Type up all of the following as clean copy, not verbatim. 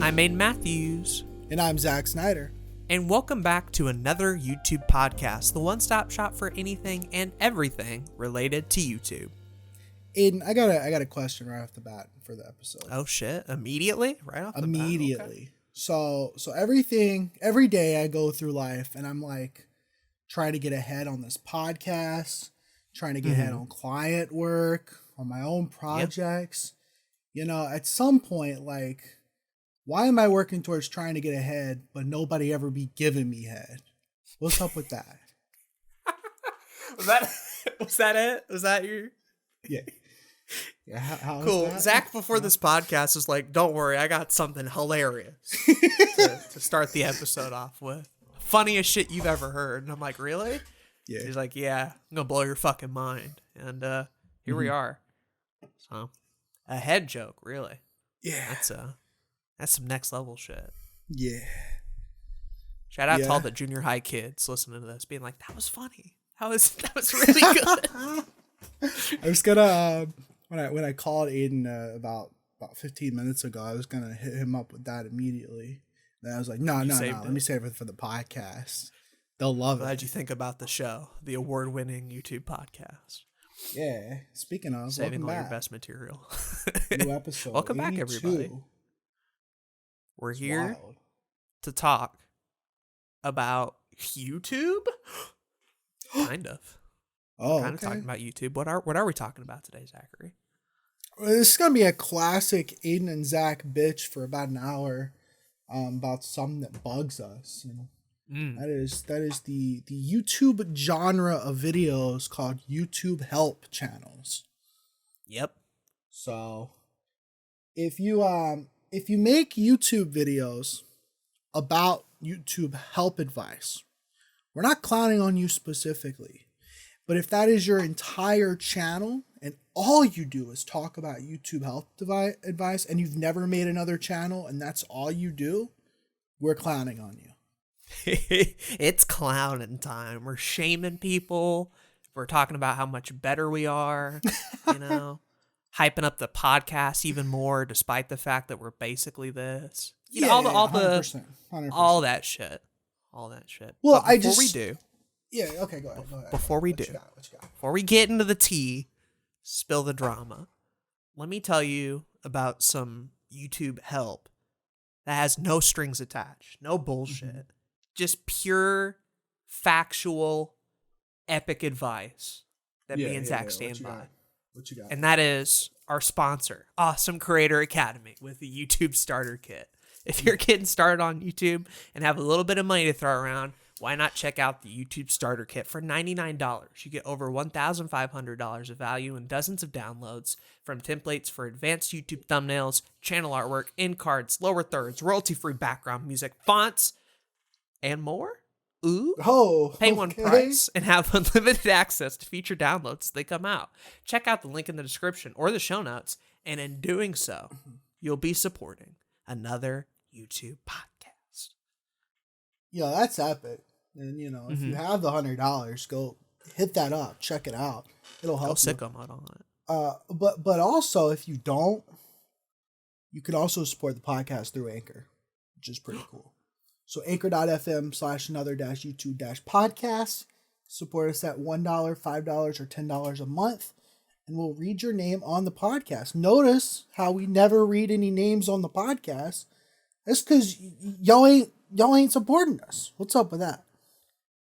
I'm Aden Matthews. And I'm Zach Snyder. And welcome back to another YouTube podcast, the one-stop shop for anything and everything related to YouTube. Aden, I got a question right off the bat for the episode. Oh shit! Immediately, right off the bat. Immediately. Okay. So every day I go through life and I'm like trying to get ahead on this podcast, trying to get ahead on client work, on my own projects. Yep. You know, at some point, like, why am I working towards trying to get ahead, but nobody ever be giving me head? What's up with that? Was that it? Was that your? Yeah. Yeah. How cool. That? Zach, before this podcast, was like, "Don't worry, I got something hilarious to start the episode off with. Funniest shit you've ever heard." And I'm like, "Really?" Yeah. He's like, "Yeah, I'm gonna blow your fucking mind." And here we are. So, a head joke, really. Yeah. That's some next level shit. Yeah. Shout out to all the junior high kids listening to this, being like, "That was funny. That was really good." I was gonna when I called Aden about 15 minutes ago, I was gonna hit him up with that immediately. Then I was like, no, let me save it for the podcast. They'll love it. How'd you think about the show, the award-winning YouTube podcast? Yeah. Speaking of, saving all your best material. New episode. Welcome 82. Back, everybody. We're here to talk about YouTube. Kind of. Oh, kind of talking about YouTube. What are we talking about today, Zachary? Well, this is gonna be a classic Aden and Zach bitch for about an hour, about something that bugs us. You know, that is the YouTube genre of videos called YouTube help channels. Yep. So, if you make YouTube videos about YouTube help advice, we're not clowning on you specifically. But if that is your entire channel and all you do is talk about YouTube help advice and you've never made another channel and that's all you do, we're clowning on you. It's clowning time. We're shaming people. We're talking about how much better we are, you know, hyping up the podcast even more despite the fact that we're basically this. You know, all 100%. All that shit. Well, but before we do. Yeah, okay, go ahead. Before we do, before we get into the tea, spill the drama, let me tell you about some YouTube help that has no strings attached, no bullshit, just pure, factual, epic advice that me and Zach stand by. What you got? And that is our sponsor, Awesome Creator Academy, with the YouTube Starter Kit. If you're getting started on YouTube and have a little bit of money to throw around, why not check out the YouTube Starter Kit for $99? You get over $1,500 of value and dozens of downloads, from templates for advanced YouTube thumbnails, channel artwork, end cards, lower thirds, royalty-free background music, fonts, and more. Ooh. Oh, Pay one price and have unlimited access to future downloads as they come out. Check out the link in the description or the show notes, and in doing so, you'll be supporting another YouTube podcast. Yeah, that's epic. And, you know, if you have the $100, go hit that up. Check it out. It'll help you. Go sicko mode on it. But also, if you don't, you can also support the podcast through Anchor, which is pretty cool. So anchor.fm/another-youtube-podcast. Support us at $1, $5, or $10 a month, and we'll read your name on the podcast. Notice how we never read any names on the podcast. That's because y'all ain't supporting us. What's up with that?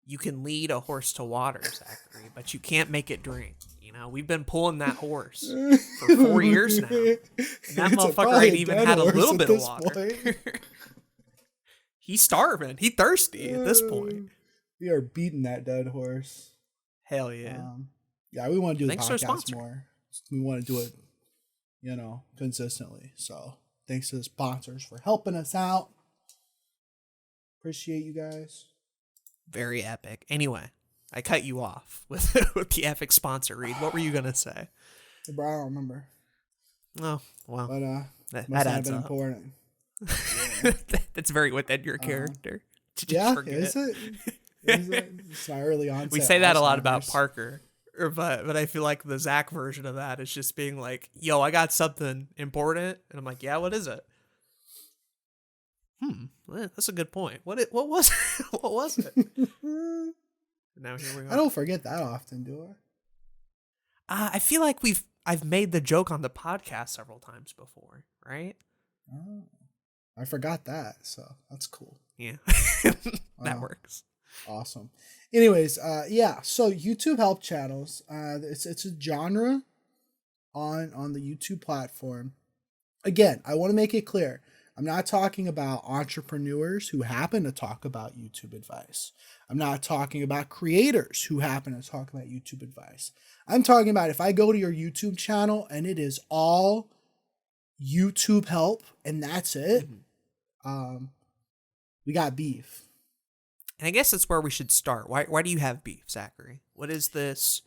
You can lead a horse to water, Zachary, but you can't make it drink. You know, we've been pulling that horse for 4 years now. And that motherfucker ain't even had a little bit of water. He's starving. He's thirsty at this point. We are beating that dead horse. Hell yeah. Yeah, we want to do the podcast more. We want to do it, you know, consistently. So thanks to the sponsors for helping us out. Appreciate you guys. Very epic. Anyway, I cut you off with the epic sponsor read. What were you gonna say? Bro, I don't remember. Oh, well. But that adds up. Important. Yeah. That's very within your character. Yeah, is it? It's my early onset. We say that a lot about Parker, but I feel like the Zach version of that is just being like, "Yo, I got something important," and I'm like, "Yeah, what is it?" Well, that's a good point. What was what was it? Now here we are. I don't forget that often, do I? I feel like I've made the joke on the podcast several times before, right? Oh, I forgot that, so that's cool. Yeah, that works. Awesome. Anyways, yeah. So YouTube help channels. It's a genre on the YouTube platform. Again, I want to make it clear. I'm not talking about entrepreneurs who happen to talk about YouTube advice. I'm not talking about creators who happen to talk about YouTube advice. I'm talking about if I go to your YouTube channel and it is all YouTube help and that's it, we got beef. And I guess that's where we should start. Why do you have beef, Zachary? What is this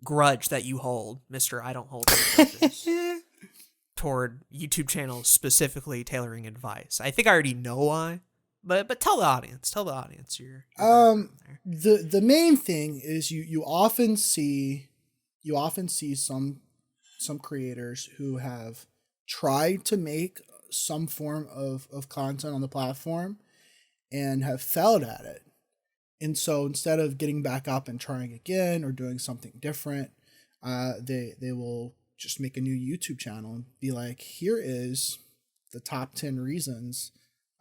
grudge that you hold, Mr. I don't hold any grudges, toward YouTube channels specifically tailoring advice? I think I already know why, but tell the audience. Tell the audience you're the main thing is you often see some creators who have tried to make some form of content on the platform and have failed at it. And so instead of getting back up and trying again or doing something different, they will just make a new YouTube channel and be like, here is the top 10 reasons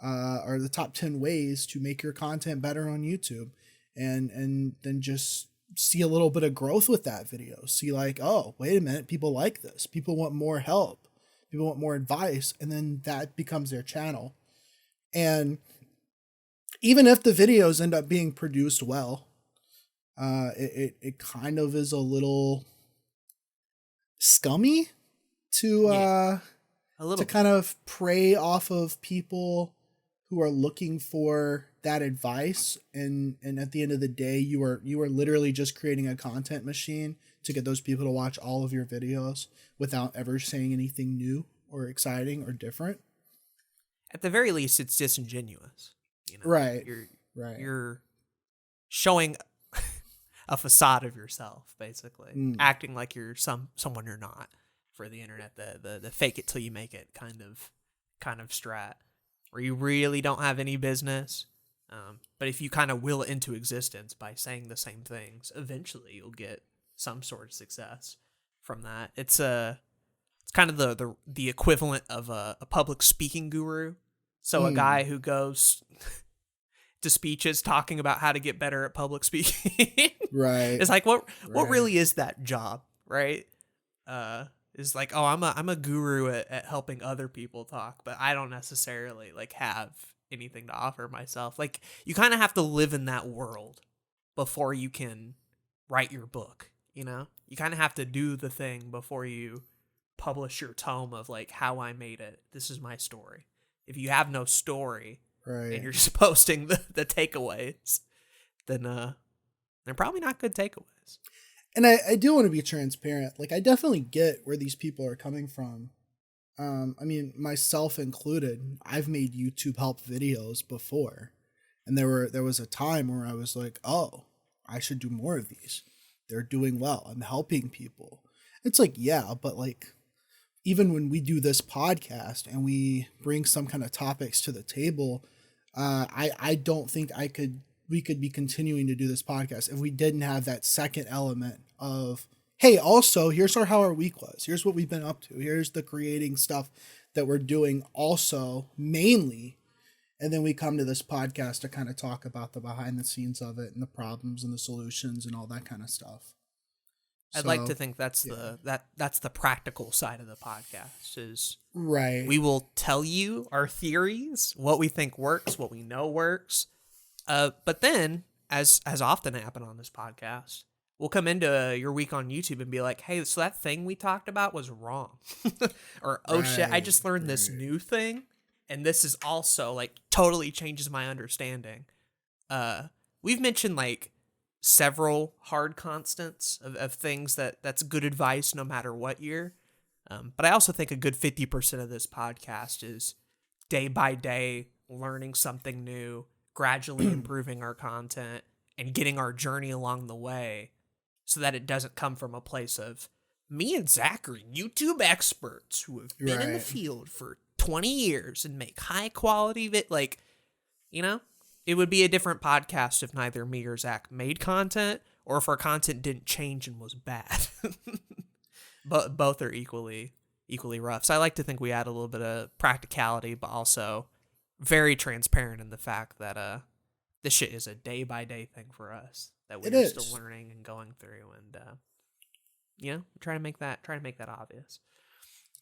or the top 10 ways to make your content better on YouTube. And then just see a little bit of growth with that video. See like, oh, wait a minute, people like this. People want more help. People want more advice. And then that becomes their channel. And even if the videos end up being produced well, it kind of is a little scummy to kind of prey off of people who are looking for that advice, and at the end of the day, you are literally just creating a content machine to get those people to watch all of your videos without ever saying anything new or exciting or different. At the very least, it's disingenuous. You know? Right. You're showing a facade of yourself, basically, acting like you're someone you're not for the internet. The fake it till you make it kind of strat, where you really don't have any business. But if you kind of will it into existence by saying the same things, eventually you'll get some sort of success from that. It's kind of the equivalent of a public speaking guru. So a guy who goes to speeches talking about how to get better at public speaking. Right. It's like, what really is that job, right? Is like, oh, I'm a guru at helping other people talk, but I don't necessarily like have anything to offer myself. Like, you kind of have to live in that world before you can write your book, you know? You kind of have to do the thing before you publish your tome of like how I made it. This is my story. If you have no story, right, and you're just posting the takeaways, then they're probably not good takeaways. And I do want to be transparent. Like, I definitely get where these people are coming from. I mean, myself included, I've made YouTube help videos before. And there was a time where I was like, oh, I should do more of these. They're doing well. I'm helping people. It's like, yeah, but like, even when we do this podcast and we bring some kind of topics to the table, I don't think we could be continuing to do this podcast if we didn't have that second element of, hey, also, here's how our week was. Here's what we've been up to. Here's the creating stuff that we're doing also mainly. And then we come to this podcast to kind of talk about the behind the scenes of it and the problems and the solutions and all that kind of stuff. I'd like to think that's the practical side of the podcast is right. We will tell you our theories, what we think works, what we know works. But then, as often happened on this podcast, we'll come into your week on YouTube and be like, hey, so that thing we talked about was wrong. Or, oh shit, I just learned this new thing. And this is also like totally changes my understanding. We've mentioned like several hard constants of things that's good advice no matter what year. But I also think a good 50% of this podcast is day by day learning something new, gradually improving our content, and getting our journey along the way so that it doesn't come from a place of me and Zach are YouTube experts who have been in the field for 20 years and make high quality like, you know, it would be a different podcast if neither me or Zach made content or if our content didn't change and was bad. But both are equally rough. So I like to think we add a little bit of practicality, but also very transparent in the fact that this shit is a day by day thing for us that we're still learning and going through, and you know, try to make that obvious.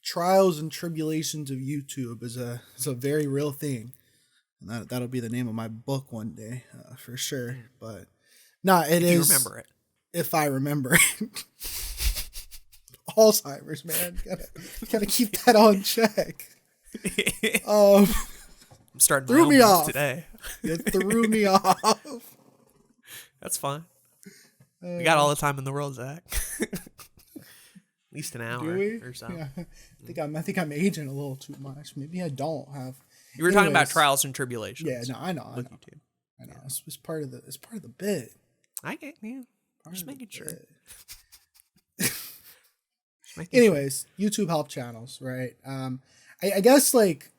Trials and tribulations of YouTube is a very real thing, and that'll be the name of my book one day, for sure. But no, it is. If you remember it. If I remember it. Alzheimer's, man. Gotta keep that on check. I'm starting threw me off today. You threw me off. That's fine. We got all the time in the world, Zach. At least an hour or so. Yeah. I think I'm aging a little too much. Maybe I don't have. You were talking about trials and tribulations. Yeah, no, I know. YouTube. I know. It's part of the bit. I get you. Just making sure. Anyways, YouTube help channels, right? I guess like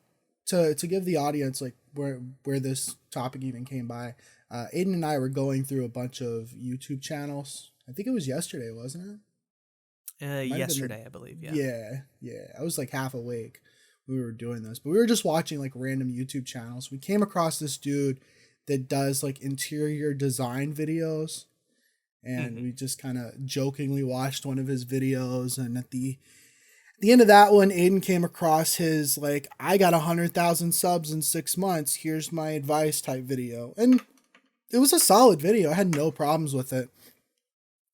to give the audience like where this topic even came by, Aden and I were going through a bunch of YouTube channels. I think it was yesterday, wasn't it? Yesterday, I believe. Yeah. Yeah. I was like half awake when we were doing this, but we were just watching like random YouTube channels. We came across this dude that does like interior design videos. And we just kind of jokingly watched one of his videos. And at the end of that one, Aden came across his, like, I got 100,000 subs in 6 months. Here's my advice type video. And it was a solid video. I had no problems with it.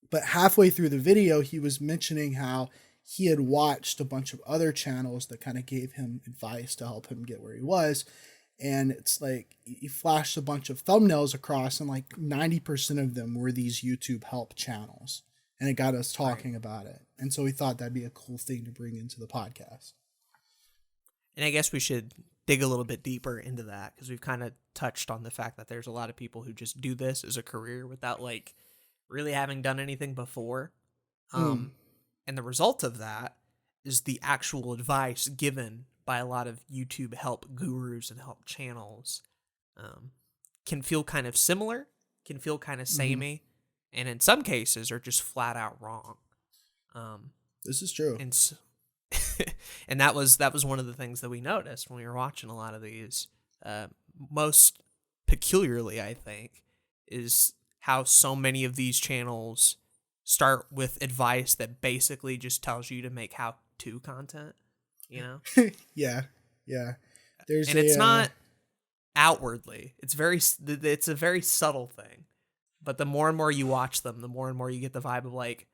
But halfway through the video, he was mentioning how he had watched a bunch of other channels that kind of gave him advice to help him get where he was. And it's like he flashed a bunch of thumbnails across, and like 90% of them were these YouTube help channels. And it got us talking about it. And so we thought that'd be a cool thing to bring into the podcast. And I guess we should dig a little bit deeper into that, because we've kind of touched on the fact that there's a lot of people who just do this as a career without like really having done anything before. And the result of that is the actual advice given by a lot of YouTube help gurus and help channels can feel kind of similar, can feel kind of samey, and in some cases are just flat out wrong. This is true. And and that was one of the things that we noticed when we were watching a lot of these. Most peculiarly, I think, is how so many of these channels start with advice that basically just tells you to make how-to content. You know? Yeah. It's not outwardly. It's a very subtle thing. But the more and more you watch them, the more and more you get the vibe of like,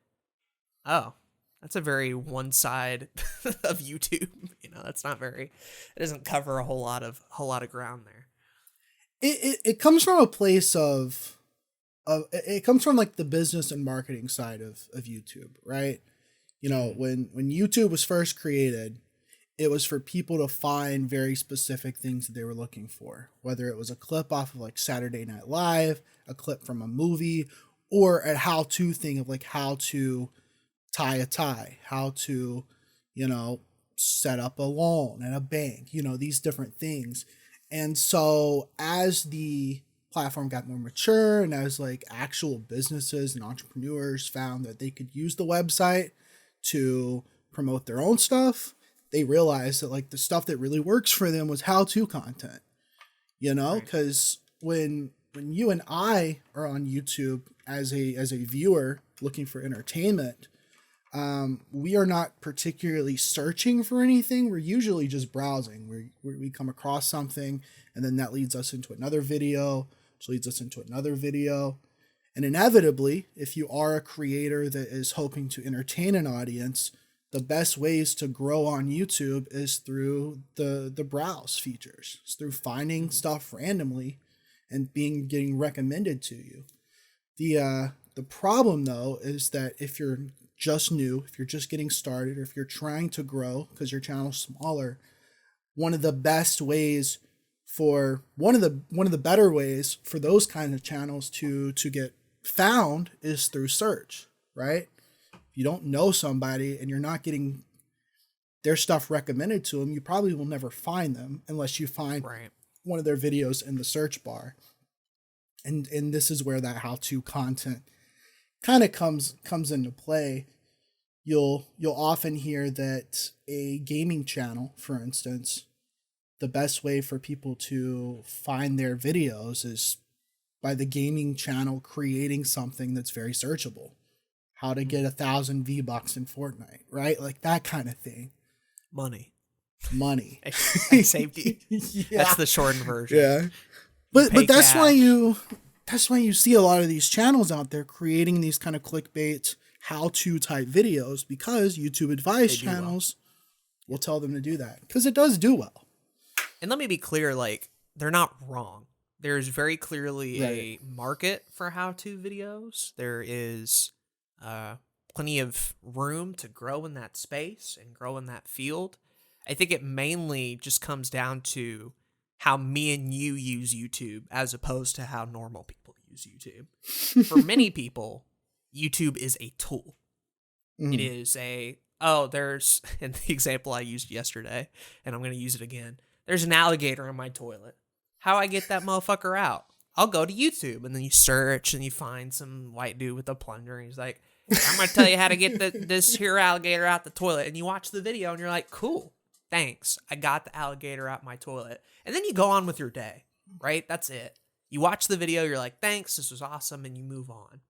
oh, that's a very one side of YouTube. You know, it doesn't cover a whole lot of ground there. It comes from a place of it comes from like the business and marketing side of YouTube, right? You know, when YouTube was first created, it was for people to find very specific things that they were looking for, whether it was a clip off of like Saturday Night Live, a clip from a movie, or a how-to thing of like how to tie a tie, how to, you know, set up a loan at a bank, you know, these different things. And so as the platform got more mature and as like actual businesses and entrepreneurs found that they could use the website to promote their own stuff, they realized that like the stuff that really works for them was how-to content, you know, because when you and I are on YouTube as a viewer looking for entertainment, we are not particularly searching for anything. We're usually just browsing. We come across something, and then that leads us into another video, which leads us into another video. And inevitably, if you are a creator that is hoping to entertain an audience, the best ways to grow on YouTube is through the browse features. It's through finding stuff randomly and getting recommended to you. The problem though is that if you're just new, if you're just getting started, or if you're trying to grow because your channel's smaller, one of the better ways for those kind of channels to get found is through search, right? If you don't know somebody and you're not getting their stuff recommended to them, you probably will never find them unless you find Right. one of their videos in the search bar. And this is where that how-to content kind of comes into play. You'll often hear that a gaming channel, for instance, the best way for people to find their videos is by the gaming channel creating something that's very searchable. How to get 1,000 V-Bucks in Fortnite, right? Like that kind of thing. Money. Safety. Yeah. That's the shortened version. Yeah. But that's why you see a lot of these channels out there creating these kind of clickbait how-to type videos, because YouTube advice channels will tell them to do that, because it does do well. And let me be clear, like, they're not wrong. There's very clearly a market for how-to videos. There is plenty of room to grow in that space and grow in that field. I think it mainly just comes down to how me and you use YouTube as opposed to how normal people use YouTube. For many people, YouTube is a tool. It is there's, in the example I used yesterday, and I'm going to use it again, there's an alligator in my toilet. How I get that motherfucker out? I'll go to YouTube, and then you search, and you find some white dude with a plunger, and he's like, I'm going to tell you how to get this here alligator out the toilet. And you watch the video, and you're like, cool, thanks. I got the alligator out my toilet. And then you go on with your day, right? That's it. You watch the video, you're like, thanks, this was awesome, and you move on.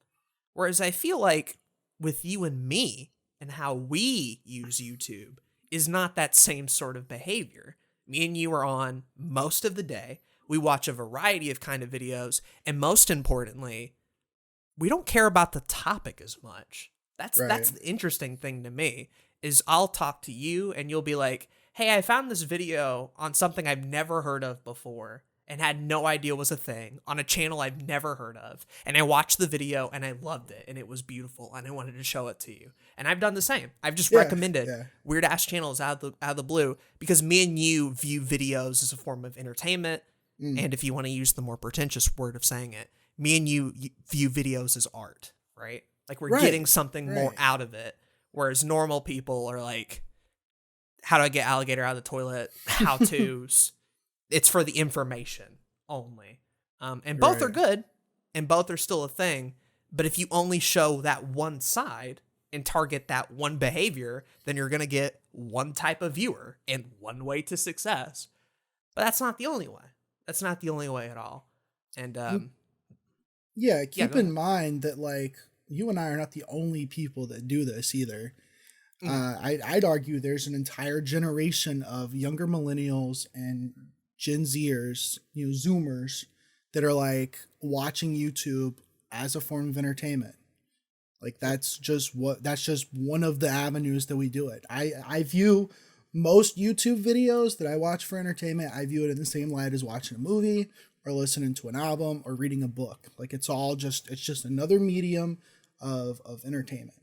Whereas I feel like with you and me and how we use YouTube is not that same sort of behavior. Me and you are on most of the day. We watch a variety of kind of videos. And most importantly, we don't care about the topic as much. That's the interesting thing to me, is I'll talk to you and you'll be like, hey, I found this video on something I've never heard of before and had no idea was a thing on a channel I've never heard of. And I watched the video and I loved it and it was beautiful and I wanted to show it to you. And I've done the same. I've just recommended weird ass channels out of the blue, because me and you view videos as a form of entertainment. And if you want to use the more pretentious word of saying it, me and you view videos as art, right? Like we're getting something more out of it. Whereas normal people are like, how do I get alligator out of the toilet? How-tos. It's for the information only. And both are good, and both are still a thing. But if you only show that one side and target that one behavior, then you're going to get one type of viewer and one way to success. But that's not the only way. That's not the only way at all. And keep in mind that, like, you and I are not the only people that do this either. I'd argue there's an entire generation of younger millennials and Gen Zers, Zoomers, that are like watching YouTube as a form of entertainment. Like that's just one of the avenues that we do it. I view most YouTube videos that I watch for entertainment, I view it in the same light as watching a movie or listening to an album or reading a book. Like it's just another medium of entertainment.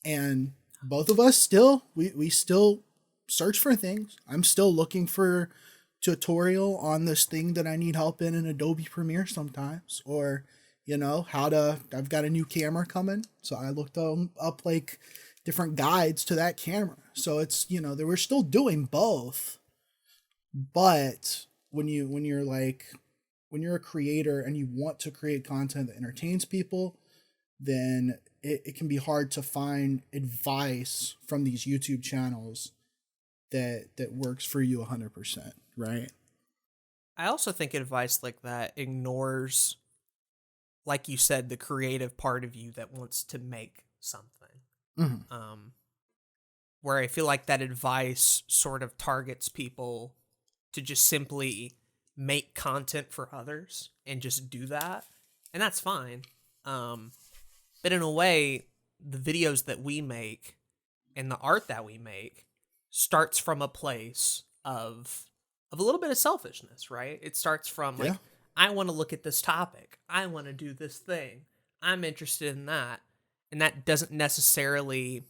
And both of us we still search for things. I'm still looking for tutorial on this thing that I need help in Adobe Premiere sometimes, or I've got a new camera coming, so I looked up like different guides to that camera. So it's that we're still doing both. But when you're a creator and you want to create content that entertains people, then it can be hard to find advice from these YouTube channels that works for you 100%, right? I also think advice like that ignores, like you said, the creative part of you that wants to make something. Where I feel like that advice sort of targets people to just simply make content for others and just do that. And that's fine. But in a way, the videos that we make and the art that we make starts from a place of a little bit of selfishness, right? It starts from like, I want to look at this topic. I want to do this thing. I'm interested in that. And that doesn't necessarily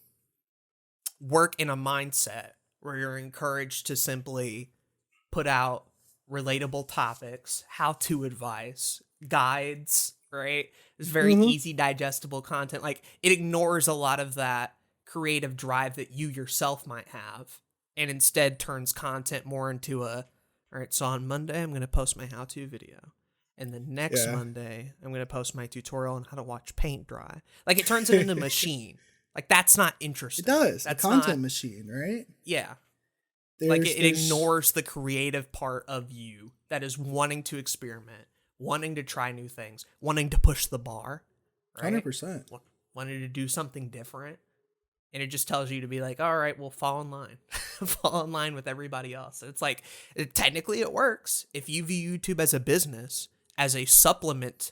work in a mindset where you're encouraged to simply put out relatable topics, how-to advice, guides, right? It's very easy, digestible content. Like, it ignores a lot of that creative drive that you yourself might have and instead turns content more into all right, so on Monday, I'm going to post my how-to video. And then next Monday, I'm going to post my tutorial on how to watch paint dry. Like, it turns it into a machine. Like, that's not interesting. It does. That's a content machine, right? Yeah. Like, it ignores the creative part of you that is wanting to experiment, wanting to try new things, wanting to push the bar. Right? 100%. Wanting to do something different. And it just tells you to be like, all right, well, fall in line. Fall in line with everybody else. So it's like, technically it works. If you view YouTube as a business, as a supplement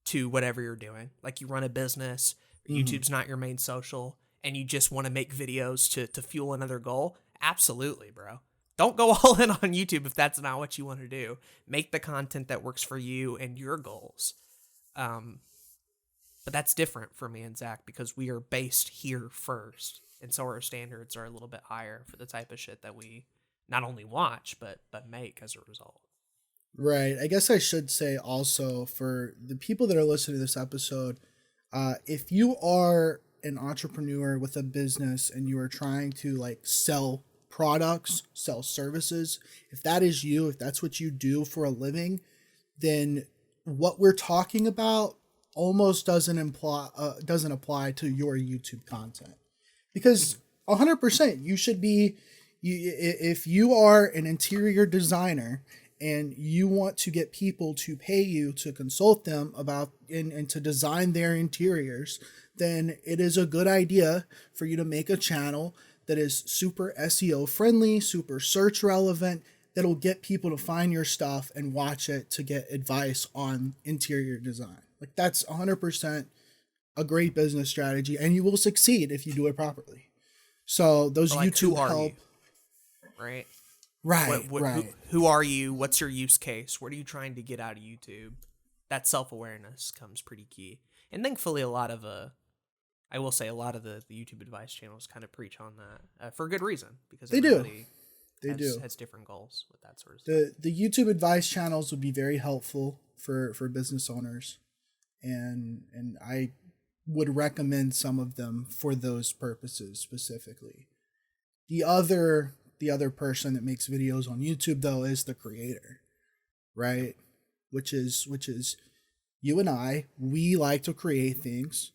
to whatever you're doing, like you run a business, YouTube's not your main social, and you just want to make videos to fuel another goal, absolutely, bro. Don't go all in on YouTube if that's not what you want to do. Make the content that works for you and your goals. But that's different for me and Zach because we are based here first. And so our standards are a little bit higher for the type of shit that we not only watch, but make as a result. Right. I guess I should say also for the people that are listening to this episode, if you are an entrepreneur with a business and you are trying to like sell products, sell services, if that is you, if that's what you do for a living, then what we're talking about almost doesn't apply to your YouTube content, because 100% you should be, if you are an interior designer and you want to get people to pay you to consult them about and to design their interiors, then it is a good idea for you to make a channel that is super SEO friendly, super search relevant, that'll get people to find your stuff and watch it to get advice on interior design. Like, that's 100% a great business strategy, and you will succeed if you do it properly. So those like, YouTube help. Right? Right, right. Who are you? What's your use case? What are you trying to get out of YouTube? That self-awareness comes pretty key. And thankfully a lot of the YouTube advice channels kind of preach on that for good reason, because everybody has different goals with that sort of stuff. The YouTube advice channels would be very helpful for business owners, and I would recommend some of them for those purposes specifically. The other person that makes videos on YouTube though is the creator, right? Which is you and I. We like to create things.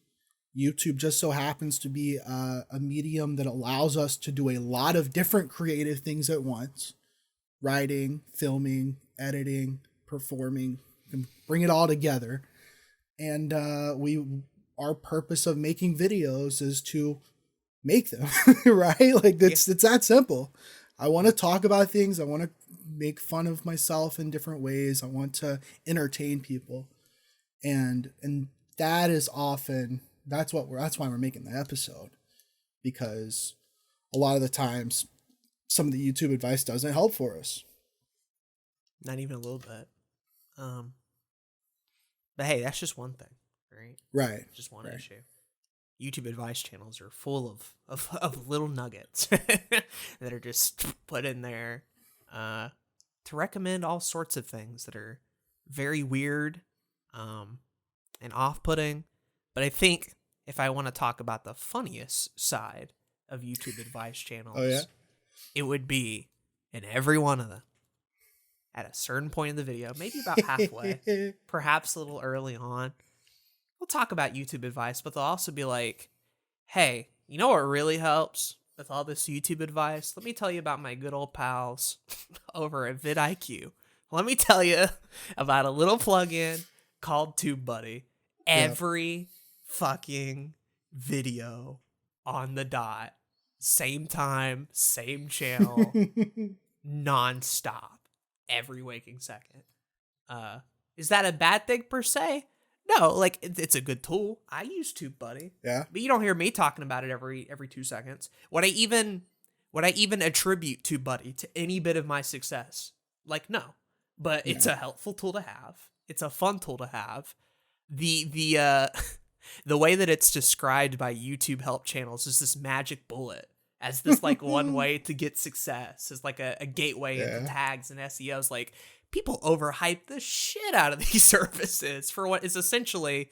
YouTube just so happens to be a medium that allows us to do a lot of different creative things at once: writing, filming, editing, performing, and bring it all together. And our purpose of making videos is to make them, right? Like, it's that simple. I want to talk about things. I want to make fun of myself in different ways. I want to entertain people. And that is often, that's why we're making the episode, because a lot of the times some of the YouTube advice doesn't help for us. Not even a little bit. But hey, that's just one thing, right? Right. Just one issue. YouTube advice channels are full of little nuggets that are just put in there to recommend all sorts of things that are very weird and off-putting. But I think if I want to talk about the funniest side of YouTube advice channels, it would be in every one of them at a certain point in the video, maybe about halfway, perhaps a little early on. We'll talk about YouTube advice, but they'll also be like, hey, you know what really helps with all this YouTube advice? Let me tell you about my good old pals over at vidIQ. Let me tell you about a little plugin called TubeBuddy. Every fucking video on the dot, same time, same channel, nonstop, every waking second. Is that a bad thing per se? No, like, it's a good tool. I use TubeBuddy. Yeah. But you don't hear me talking about it every 2 seconds. Would I even attribute TubeBuddy to any bit of my success? Like, no. But it's a helpful tool to have. It's a fun tool to have. The way that it's described by YouTube help channels is this magic bullet, as this like one way to get success, as like a gateway into tags and SEOs. Like, people overhype the shit out of these services for what is essentially,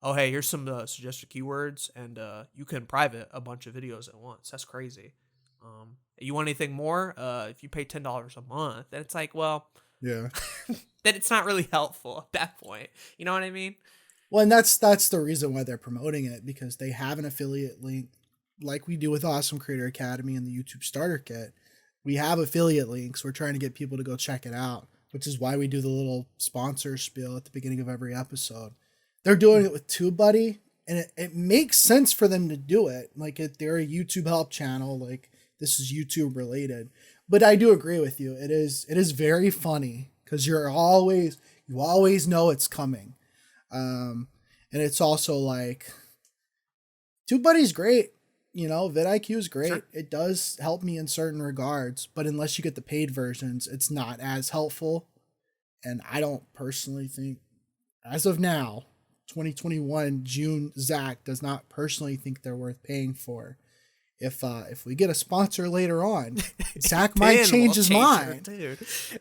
oh, hey, here's some suggested keywords, and you can private a bunch of videos at once. That's crazy. You want anything more? If you pay $10 a month, and it's like, well, Yeah. then it's not really helpful at that point. You know what I mean? Well, and that's the reason why they're promoting it, because they have an affiliate link, like we do with Awesome Creator Academy and the YouTube Starter Kit. We have affiliate links. We're trying to get people to go check it out, which is why we do the little sponsor spiel at the beginning of every episode. They're doing it with TubeBuddy, and it makes sense for them to do it. Like, they're a YouTube help channel. Like, this is YouTube related. But I do agree with you. It is very funny because you always know it's coming. And it's also like, TubeBuddy's great. You know, vidIQ is great. Sure. It does help me in certain regards, but unless you get the paid versions, it's not as helpful. And I don't personally think, as of now, 2021 June, Zach does not personally think they're worth paying for. If we get a sponsor later on, Zach might change his mind.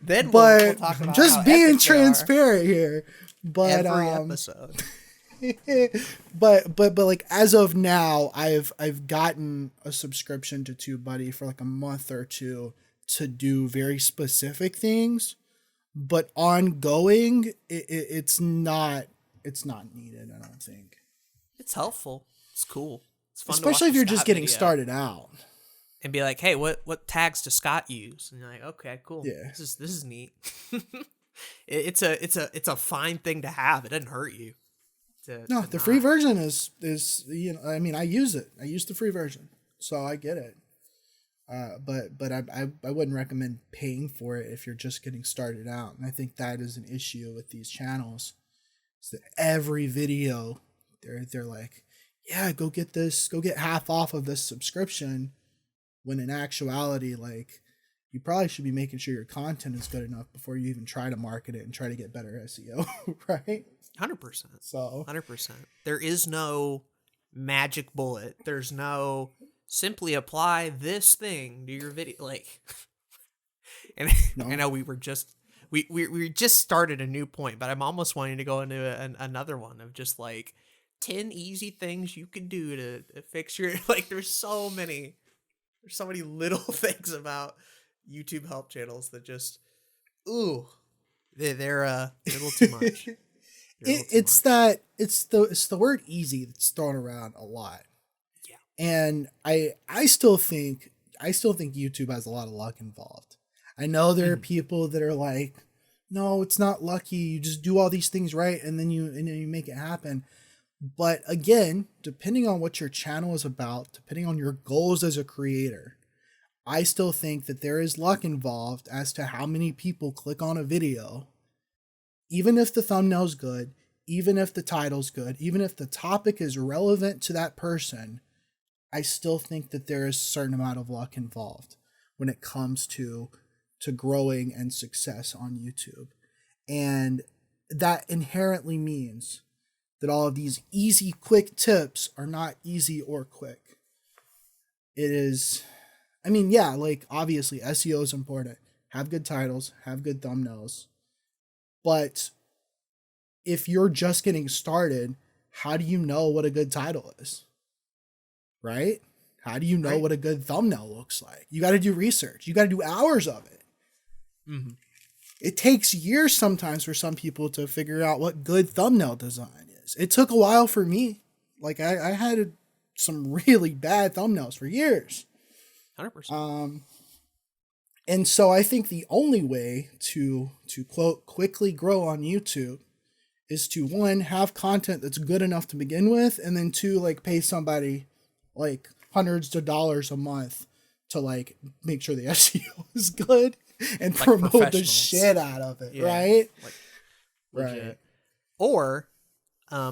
Then we'll talk about just being transparent here. But every episode. but like, as of now, I've gotten a subscription to TubeBuddy for like a month or two to do very specific things, but ongoing, it's not needed. I don't think it's helpful. It's cool. It's fun, especially if you're just getting started out. And be like, hey, what tags does Scott use? And you're like, okay, cool. Yeah, this is neat. It's a fine thing to have. It doesn't hurt you. The free version is, you know, I mean, I use it. I use the free version, so I get it. But I wouldn't recommend paying for it if you're just getting started out. And I think that is an issue with these channels. Is that every video they're like, yeah, go get half off of this subscription, when in actuality, like, you probably should be making sure your content is good enough before you even try to market it and try to get better SEO, right? 100%. So 100%. There is no magic bullet. There's no simply apply this thing to your video. Like, and no. I know we just started a new point, but I'm almost wanting to go into another one of just like 10 easy things you can do to fix your, like, there's so many little things about YouTube help channels that just, they're a little too much. It's the word easy that's thrown around a lot. Yeah. And I still think YouTube has a lot of luck involved. I know there are people that are like, no, it's not lucky. You just do all these things right and then you make it happen. But again, depending on what your channel is about, depending on your goals as a creator, I still think that there is luck involved as to how many people click on a video. Even if the thumbnail's good, even if the title's good, even if the topic is relevant to that person, I still think that there is a certain amount of luck involved when it comes to growing and success on YouTube. And that inherently means that all of these easy, quick tips are not easy or quick. It is, I mean, yeah, like, obviously SEO is important. Have good titles, have good thumbnails. But if you're just getting started, how do you know what a good title is? Right? How do you know what a good thumbnail looks like? You got to do research. You got to do hours of it. Mm-hmm. It takes years sometimes for some people to figure out what good thumbnail design is. It took a while for me. Like, I had some really bad thumbnails for years. 100%. And so I think the only way to quote quickly grow on YouTube is to, one, have content that's good enough to begin with, and then two, like, pay somebody like hundreds of dollars a month to, like, make sure the SEO is good and like promote the shit out of it, right? Like, right. Or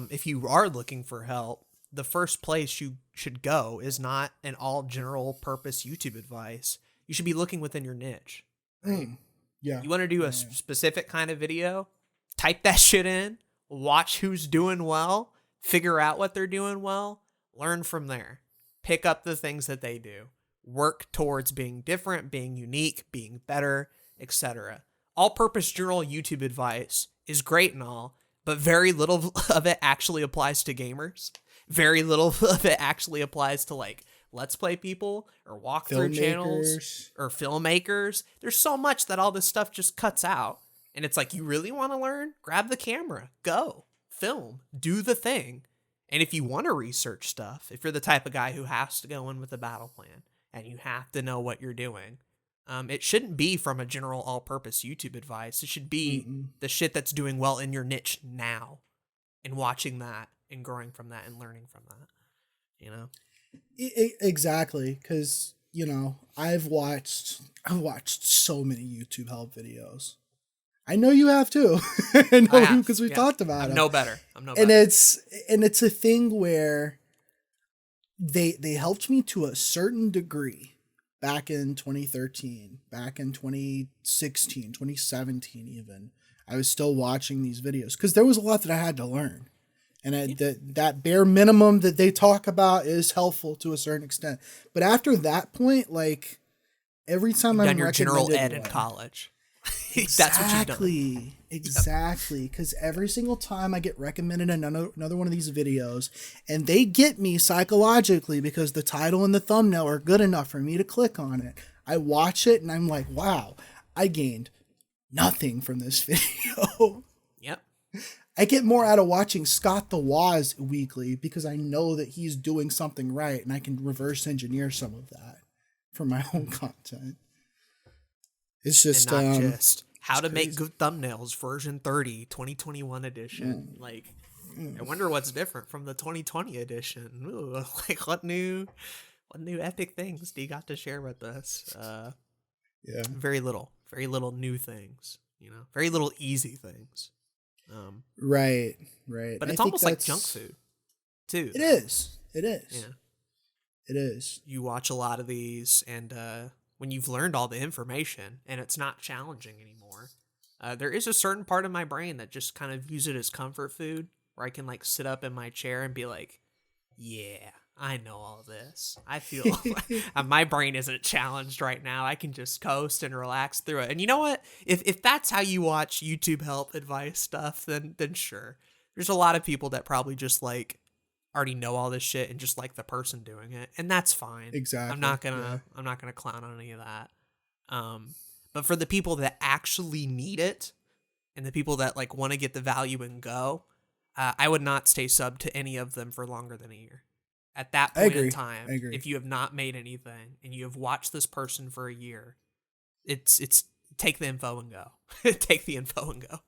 if you are looking for help, the first place you should go is not an all general purpose YouTube advice. You should be looking within your niche. Right? Yeah. You want to do a specific kind of video? Type that shit in, watch who's doing well, figure out what they're doing well, learn from there. Pick up the things that they do. Work towards being different, being unique, being better, etc. All-purpose general YouTube advice is great and all, but very little of it actually applies to gamers. Very little of it actually applies to, like, Let's Play people or walkthrough channels or filmmakers. There's so much that all this stuff just cuts out. And it's like, you really want to learn? Grab the camera, go, film, do the thing. And if you want to research stuff, if you're the type of guy who has to go in with a battle plan and you have to know what you're doing, it shouldn't be from a general all-purpose YouTube advice. It should be the shit that's doing well in your niche now, and watching that and growing from that and learning from that, you know? Exactly, because, you know, I've watched so many YouTube help videos. I know you have too. I know you because we talked about it. I'm no better. And it's a thing where they helped me to a certain degree back in 2013, back in 2016, 2017 even. I was still watching these videos because there was a lot that I had to learn. And that bare minimum that they talk about is helpful to a certain extent. But after that point, like, every time I'm your general ed in college. That's what you've done. Exactly. Because every single time I get recommended another one of these videos, and they get me psychologically because the title and the thumbnail are good enough for me to click on it. I watch it and I'm like, wow, I gained nothing from this video. Yep. I get more out of watching Scott the Woz weekly because I know that he's doing something right and I can reverse engineer some of that for my own content. It's just and not just how to make good thumbnails version 30 2021 edition. I wonder what's different from the 2020 edition. Ooh, like what new epic things do you got to share with us? Very little new things, you know, very little easy things. Right. But it's almost like junk food too. It is. Yeah. It is. You watch a lot of these and, when you've learned all the information and it's not challenging anymore, there is a certain part of my brain that just kind of views it as comfort food, where I can like sit up in my chair and be like, yeah, I know all this. I feel my brain isn't challenged right now. I can just coast and relax through it. And you know what? If that's how you watch YouTube help advice stuff, then sure. There's a lot of people that probably just like already know all this shit and just like the person doing it, and that's fine. Exactly. I'm not gonna clown on any of that. But for the people that actually need it and the people that like want to get the value and go, I would not stay sub to any of them for longer than a year. At that point in time, if you have not made anything and you have watched this person for a year, it's take the info and go. Take the info and go.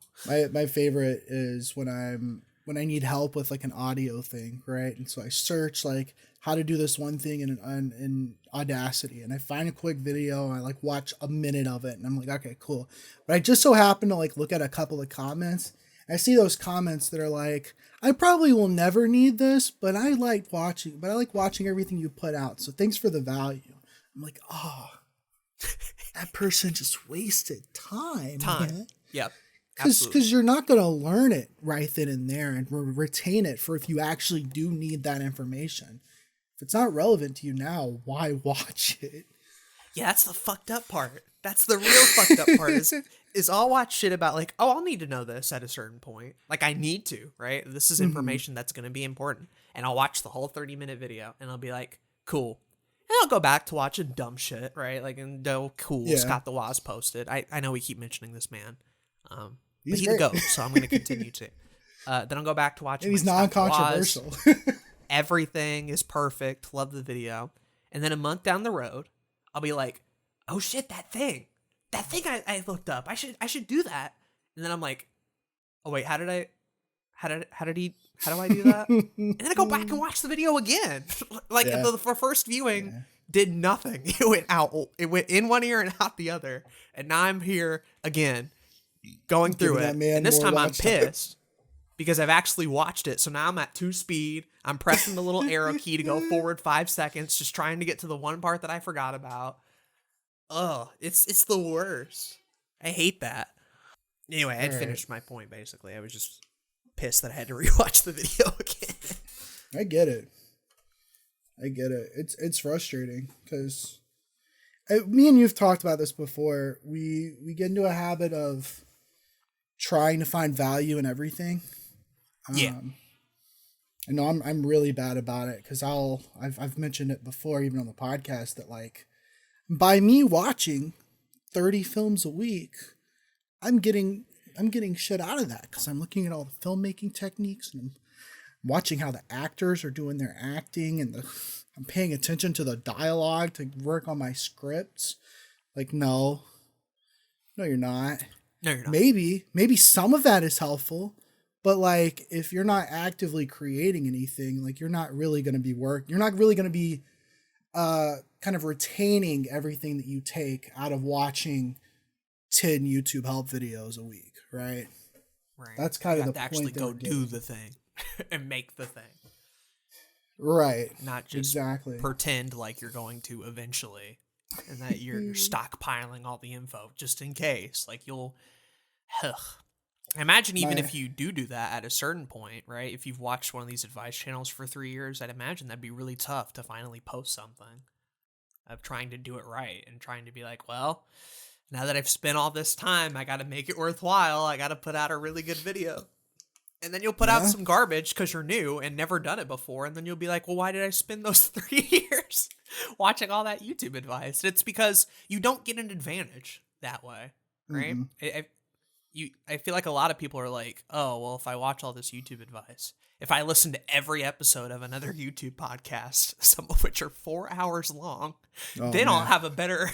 My favorite is when I need help with like an audio thing, right? And so I search like how to do this one thing in Audacity, and I find a quick video and I like watch a minute of it and I'm like, okay, cool. But I just so happen to like look at a couple of comments. I see those comments that are like, I probably will never need this, but I like watching everything you put out. So thanks for the value. I'm like, oh, that person just wasted time. Man. Yep. Because you're not going to learn it right then and there and retain it for if you actually do need that information. If it's not relevant to you now, why watch it? Yeah, that's the fucked up part. That's the real fucked up part is I'll watch shit about like, oh, I'll need to know this at a certain point. Like I need to, right? This is information that's going to be important. And I'll watch the whole 30-minute video and I'll be like, cool. And I'll go back to watching dumb shit, right? Like, and cool, yeah. Scott the Woz posted. I know we keep mentioning this man. But he's the GOAT, so I'm going to continue to. Then I'll go back to watching. And he's non-controversial. Everything is perfect. Love the video. And then a month down the road, I'll be like, oh shit, that thing I looked up. I should do that. And then I'm like, oh wait, how do I do that? And then I go back and watch the video again. Like the first viewing did nothing. It went in one ear and out the other. And now I'm here again going through it. And this time I'm pissed because I've actually watched it. So now I'm at 2 speed. I'm pressing the little arrow key to go forward 5 seconds, just trying to get to the one part that I forgot about. Oh, it's the worst. I hate that. Anyway, I'd finished my point, basically. I was just pissed that I had to rewatch the video again. I get it. It's frustrating because me and you've talked about this before. We get into a habit of trying to find value in everything. I know I'm really bad about it because I've mentioned it before, even on the podcast, that like by me watching 30 films a week, I'm getting shit out of that because I'm looking at all the filmmaking techniques and I'm watching how the actors are doing their acting and I'm paying attention to the dialogue to work on my scripts. Like, no, you're not. No, you're not. Maybe some of that is helpful, but like if you're not actively creating anything, like you're not really going to be you're not really going to be kind of retaining everything that you take out of watching 10 YouTube help videos a week, right? Right. That's kind of the to point. Actually go do the thing and make the thing. Right. Not just pretend like you're going to eventually and that you're stockpiling all the info just in case. Like you'll imagine even if you do that at a certain point, right? If you've watched one of these advice channels for 3 years, I'd imagine that'd be really tough to finally post something of trying to do it right and trying to be like, well, now that I've spent all this time, I got to make it worthwhile. I got to put out a really good video. And then you'll put out some garbage because you're new and never done it before. And then you'll be like, well, why did I spend those 3 years watching all that YouTube advice? And it's because you don't get an advantage that way, right? I feel like a lot of people are like, oh, well, if I watch all this YouTube advice, if I listen to every episode of another YouTube podcast, some of which are 4 hours long, then I'll have a better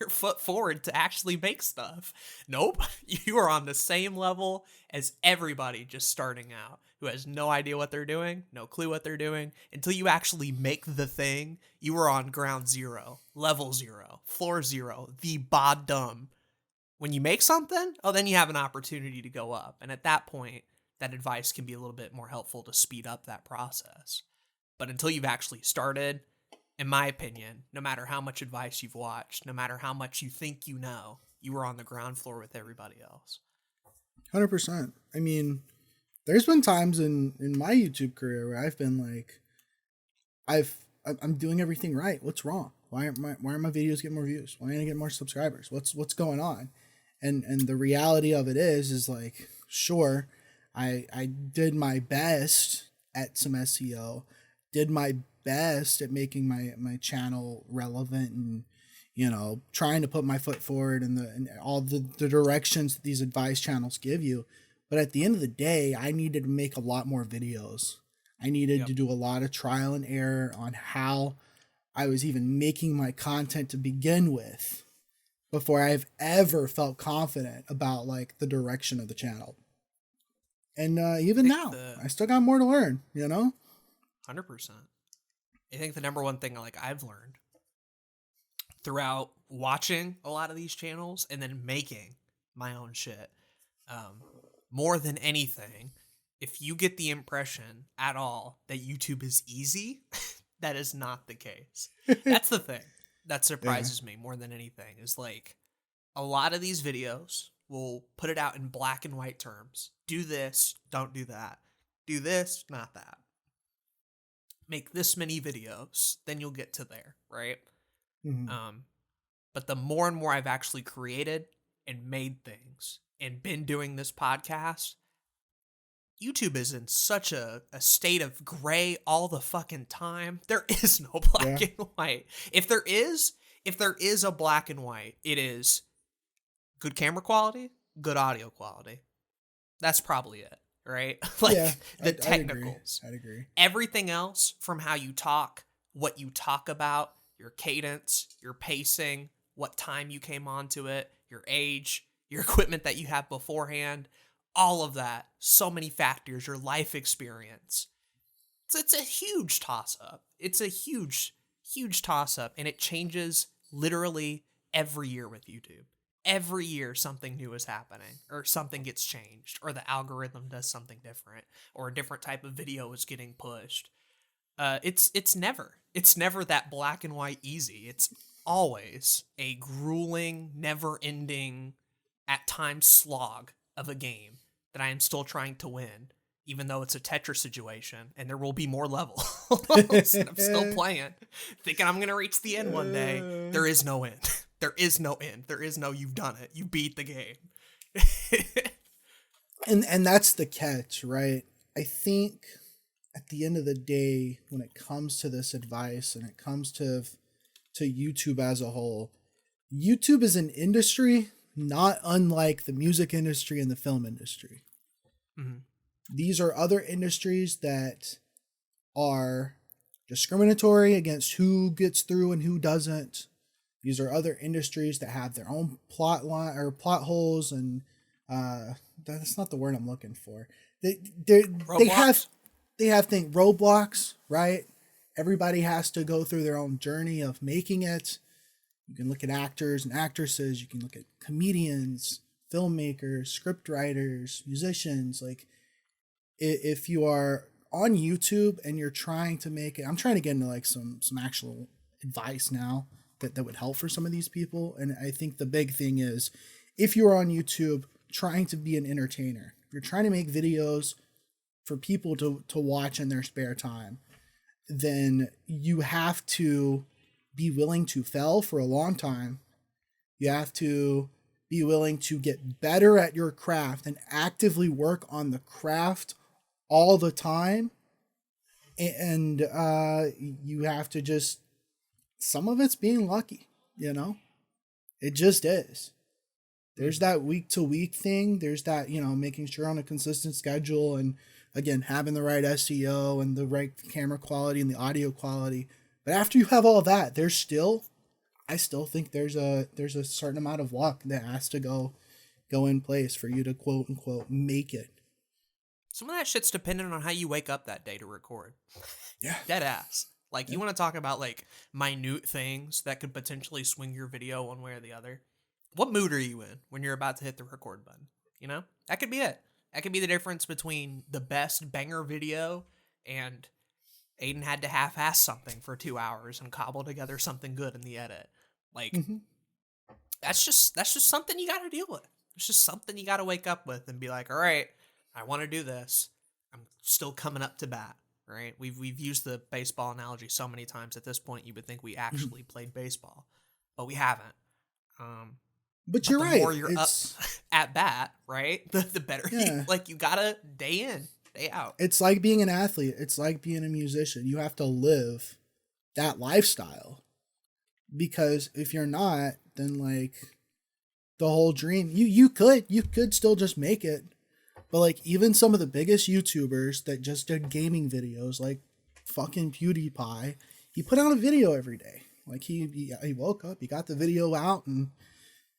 foot forward to actually make stuff. Nope. You are on the same level as everybody just starting out who has no idea what they're doing, no clue what they're doing. Until you actually make the thing, you are on ground zero, level zero, floor zero, the bottom. When you make something, then you have an opportunity to go up. And at that point, that advice can be a little bit more helpful to speed up that process. But until you've actually started, in my opinion, no matter how much advice you've watched, no matter how much you think you know, you were on the ground floor with everybody else. 100%. I mean, there's been times in my YouTube career where I've been like, I'm doing everything right. What's wrong? Why aren't my videos getting more views? Why aren't I getting more subscribers? What's going on? And the reality of it is like, sure, I did my best at some SEO, did my best at making my channel relevant and, you know, trying to put my foot forward in all the directions that these advice channels give you. But at the end of the day, I needed to make a lot more videos. I needed to do a lot of trial and error on how I was even making my content to begin with before I've ever felt confident about like the direction of the channel. And even now, I still got more to learn, you know? 100%. I think the number one thing like I've learned throughout watching a lot of these channels and then making my own shit, more than anything, if you get the impression at all that YouTube is easy, that is not the case. That's the thing that surprises me more than anything is like a lot of these videos will put it out in black and white terms. Do this, don't do that. Do this, not that. Make this many videos, then you'll get to there, right? Mm-hmm. But the more and more I've actually created and made things and been doing this podcast, YouTube is in such a state of gray all the fucking time. There is no black and white. If there is a black and white, it is good camera quality, good audio quality. That's probably it, right? Like the technicals. I'd agree. Everything else from how you talk, what you talk about, your cadence, your pacing, what time you came onto it, your age, your equipment that you have beforehand, all of that, so many factors, your life experience. So it's a huge toss-up. It's a huge, huge toss-up, and it changes literally every year with YouTube. Every year something new is happening, or something gets changed, or the algorithm does something different, or a different type of video is getting pushed. It's never that black and white easy. It's always a grueling, never-ending, at times slog of a game that I am still trying to win, even though it's a Tetris situation, and there will be more levels. I'm still playing, thinking I'm going to reach the end one day. There is no end. There is no end. There is no you've done it. You beat the game. and that's the catch, right? I think at the end of the day, when it comes to this advice and it comes to YouTube as a whole, YouTube is an industry not unlike the music industry and the film industry. Mm-hmm. These are other industries that are discriminatory against who gets through and who doesn't. These are other industries that have their own plot line or plot holes, and that's not the word I'm looking for. They have roadblocks, right? Everybody has to go through their own journey of making it. You can look at actors and actresses. You can look at comedians, filmmakers, script writers, musicians. Like, if you are on YouTube and you're trying to make it, I'm trying to get into like some actual advice now that would help for some of these people. And I think the big thing is, if you're on YouTube trying to be an entertainer, if you're trying to make videos for people to watch in their spare time, then you have to be willing to fail for a long time. You have to be willing to get better at your craft and actively work on the craft all the time. And you have to just, some of it's being lucky, you know? It just is. There's that week to week thing. There's that, making sure on a consistent schedule, and again, having the right SEO and the right camera quality and the audio quality. But after you have all that, I still think there's a certain amount of luck that has to go in place for you to quote unquote make it. Some of that shit's dependent on how you wake up that day to record. Yeah. Dead ass. Like, you want to talk about, like, minute things that could potentially swing your video one way or the other. What mood are you in when you're about to hit the record button? You know? That could be it. That could be the difference between the best banger video and Aden had to half-ass something for 2 hours and cobble together something good in the edit. Like, that's just something you got to deal with. It's just something you got to wake up with and be like, all right, I want to do this. I'm still coming up to bat. Right, we've used the baseball analogy so many times at this point. You would think we actually played baseball, but we haven't. But you're right. The more you're up at bat, right, the better. Yeah. You gotta day in, day out. It's like being an athlete. It's like being a musician. You have to live that lifestyle, because if you're not, then like the whole dream. You could still just make it. But like, even some of the biggest YouTubers that just did gaming videos, like fucking PewDiePie, he put out a video every day. Like, he woke up, he got the video out, and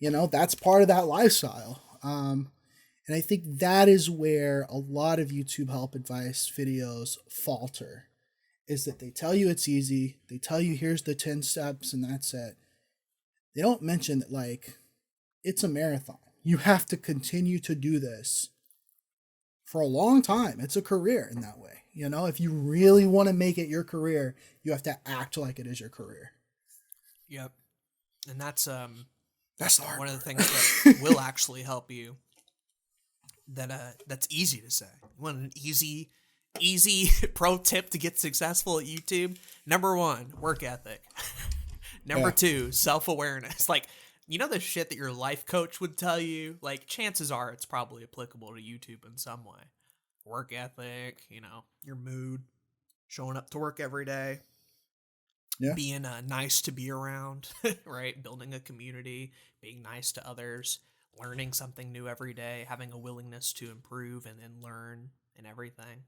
that's part of that lifestyle. And I think that is where a lot of YouTube help advice videos falter, is that they tell you it's easy. They tell you here's the 10 steps and that's it. They don't mention that, like, it's a marathon. You have to continue to do this for a long time. It's a career in that way. If you really want to make it your career, you have to act like it is your career. Yep. And that's the hard one of the part. things that will actually help you. That's easy to say. You want an easy pro tip to get successful at YouTube? Number 1, work ethic. Number 2, self-awareness. Like, the shit that your life coach would tell you, like, chances are it's probably applicable to YouTube in some way. Work ethic, your mood, showing up to work every day, being nice to be around, right? Building a community, being nice to others, learning something new every day, having a willingness to improve and learn and everything.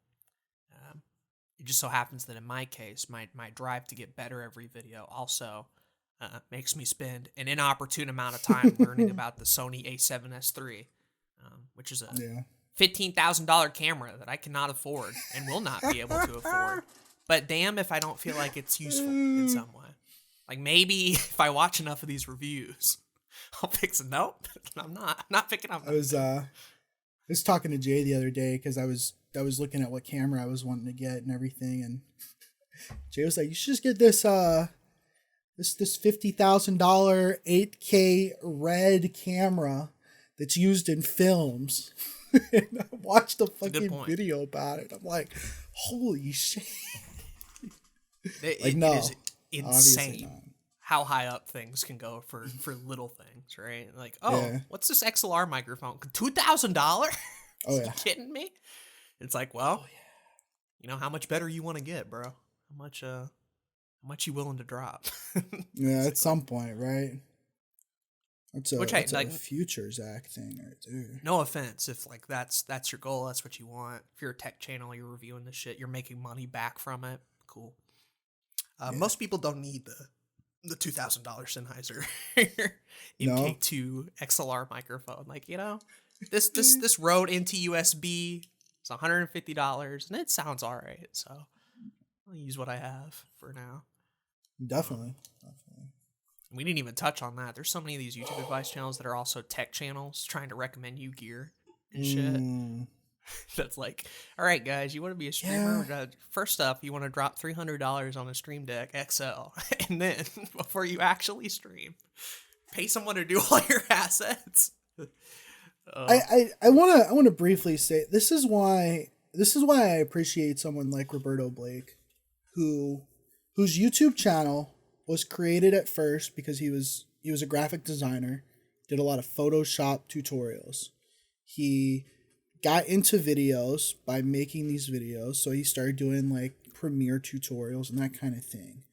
It just so happens that in my case, my drive to get better every video also makes me spend an inopportune amount of time learning about the Sony A7S III, which is a $15,000 camera that I cannot afford and will not be able to afford. But damn if I don't feel like it's useful in some way. Like, maybe if I watch enough of these reviews, I'll fix it. Nope, I'm not picking up. I was talking to Jay the other day because I was looking at what camera I was wanting to get and everything, and Jay was like, "You should just get this this $50,000 8K red camera that's used in films." And I watched the fucking video about it. I'm like, holy shit. It is insane how high up things can go for little things, right? Like, what's this XLR microphone? $2,000? Oh, Are you kidding me? It's like, well, You know, how much better you want to get, bro? How much you willing to drop? Yeah, at some point, right? Which That's like, a future Zach thing right there. no offense, if like that's your goal, that's what you want. If you're a tech channel, you're reviewing this shit, you're making money back from it. Cool. Yeah. Most people don't need the $2,000 Sennheiser No. MK2 XLR microphone. Like, you know, this Rode into USB is $150 and it sounds all right. So I'll use what I have for now. Definitely. We didn't even touch on that. There's so many of these YouTube advice channels that are also tech channels trying to recommend you gear and shit. That's like, all right, guys, you want to be a streamer? Yeah. First up, you want to drop $300 on a Stream Deck XL, and then before you actually stream, pay someone to do all your assets. I want to briefly say this is why I appreciate someone like Roberto Blake, whose YouTube channel was created at first because he was a graphic designer, did a lot of Photoshop tutorials. He got into videos by making these videos, so he started doing like Premiere tutorials and that kind of thing.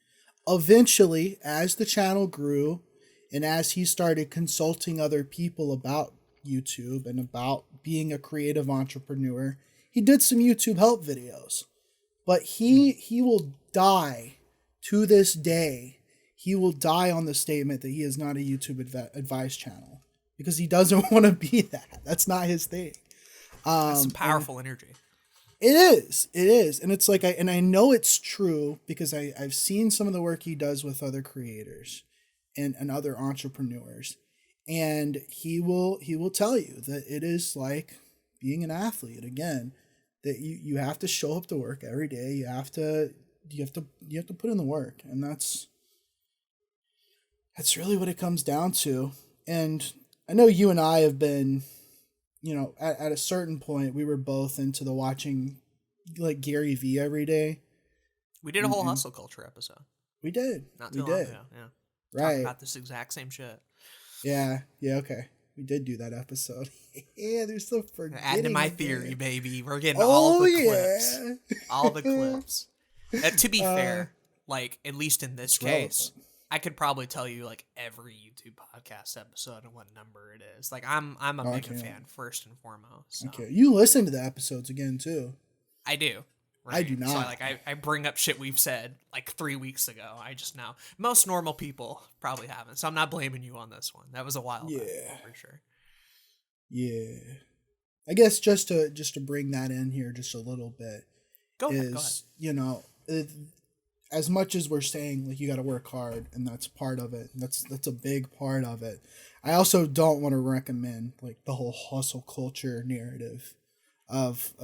Eventually, as the channel grew and as he started consulting other people about YouTube and about being a creative entrepreneur, he did some YouTube help videos. But he will die to this day. He will die on the statement that he is not a YouTube advice channel because he doesn't want to be that. That's not his thing. That's some powerful energy. It is. And it's like, I know it's true because I've seen some of the work he does with other creators and other entrepreneurs. And he will tell you that it is like being an athlete again, that you have to show up to work every day. You have to put in the work. And that's really what it comes down to. And I know you and I have been, you know, at a certain point, we were both into the watching like Gary V every day. We did a whole hustle culture episode. We did. Not too long ago. Yeah. Right. Talking about this exact same shit. Yeah. Okay. We did do that episode. Yeah, there's some forgetting. Adding to my theory, baby. We're getting all the clips. All the clips. To be fair, like, at least in this case, I could probably tell you like every YouTube podcast episode and what number it is. Like I'm a mega fan first and foremost. So. Okay, you listen to the episodes again too. I do. Right? I do not. So I bring up shit we've said like 3 weeks ago. I just know most normal people probably haven't. So I'm not blaming you on this one. That was a while back for sure. Yeah, I guess just to bring that in here just a little bit. Go ahead. You know. As much as we're saying like you got to work hard and that's part of it, that's a big part of it. I also don't want to recommend like the whole hustle culture narrative of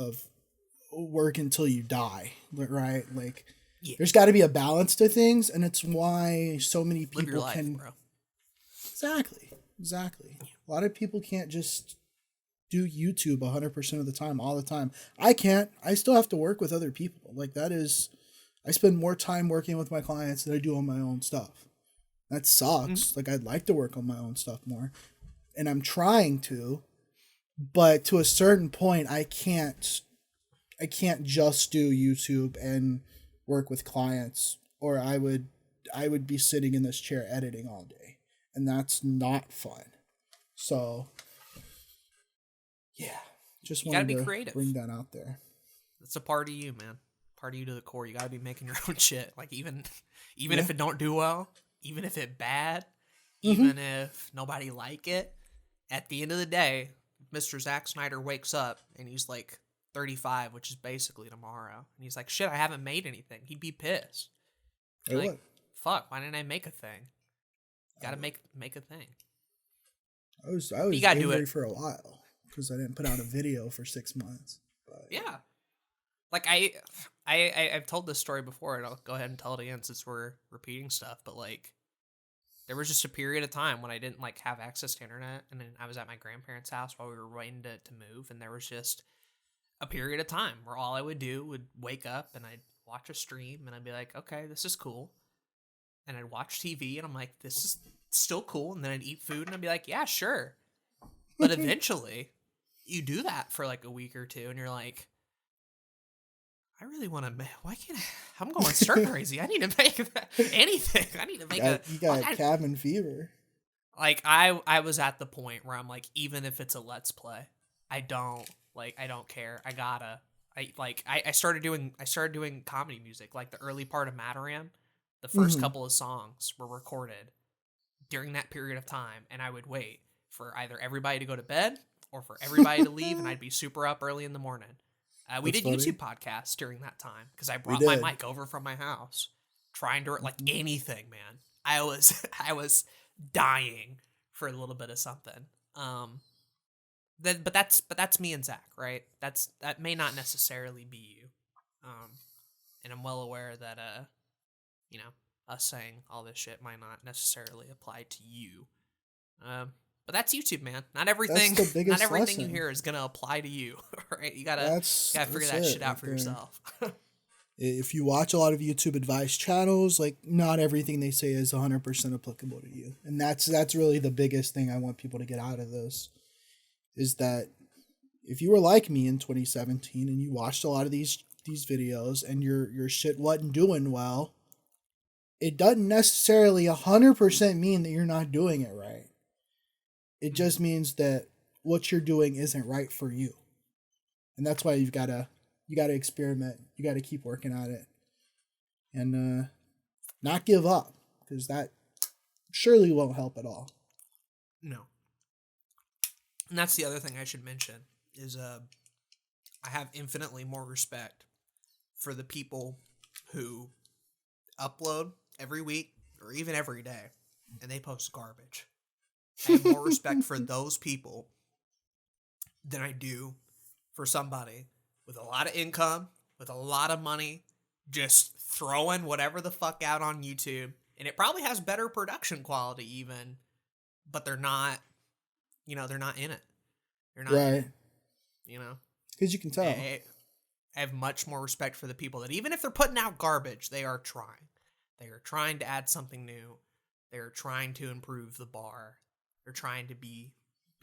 work until you die, right? Like there's got to be a balance to things, and it's why so many people live your life, can. Bro. Exactly. A lot of people can't just do YouTube 100% of the time, all the time. I can't. I still have to work with other people. Like that is. I spend more time working with my clients than I do on my own stuff. That sucks. Like I'd like to work on my own stuff more, and I'm trying to, but to a certain point, I can't just do YouTube and work with clients, or I would be sitting in this chair editing all day, and that's not fun. So, yeah, just wanted to bring that out there. It's a part of you, man. Part of you to the core. You gotta be making your own shit. Like even if it don't do well, even if it bad, even if nobody like it, at the end of the day, Mr. Zack Snyder wakes up and he's like 35, which is basically tomorrow, and he's like, shit, I haven't made anything. He'd be pissed. Like, fuck, why didn't I make a thing? You gotta make a thing. I was angry for a while because I didn't put out a video for 6 months. But yeah. Like I've told this story before, and I'll go ahead and tell it again since we're repeating stuff. But like, there was just a period of time when I didn't like have access to internet, and then I was at my grandparents' house while we were waiting to move, and there was just a period of time where all I would do would wake up and I'd watch a stream, and I'd be like, okay, this is cool, and I'd watch TV, and I'm like, this is still cool, and then I'd eat food, and I'd be like, yeah, sure, but eventually, you do that for like a week or two, and you're like, I really want to make. Why can't I'm going stir crazy? I need to make anything. I need to make You got cabin fever. Like I was at the point where I'm like, even if it's a let's play, I don't care. I started doing comedy music. Like the early part of Mataram, the first couple of songs were recorded during that period of time, and I would wait for either everybody to go to bed or for everybody to leave, and I'd be super up early in the morning. We did funny. YouTube podcasts during that time because I brought my mic over from my house, trying to like anything, man. I was dying for a little bit of something. But that's me and Zach, right? That may not necessarily be you. And I'm well aware that us saying all this shit might not necessarily apply to you. But that's YouTube, man. Not everything lesson. You hear is gonna apply to you, right? You gotta figure that shit out for yourself. If you watch a lot of YouTube advice channels, like not everything they say is 100% applicable to you, and that's really the biggest thing I want people to get out of this. Is that if you were like me in 2017 and you watched a lot of these videos and your shit wasn't doing well, it doesn't necessarily 100% mean that you're not doing it right. It just means that what you're doing isn't right for you. And that's why you gotta experiment. You gotta keep working at it. And not give up. Because that surely won't help at all. No. And that's the other thing I should mention is I have infinitely more respect for the people who upload every week or even every day and they post garbage. I have more respect for those people than I do for somebody with a lot of income, with a lot of money, just throwing whatever the fuck out on YouTube. And it probably has better production quality even, but they're not in it. They're not in it, Because you can tell. I have much more respect for the people that even if they're putting out garbage, they are trying. They are trying to add something new. They are trying to improve the bar. They're trying to be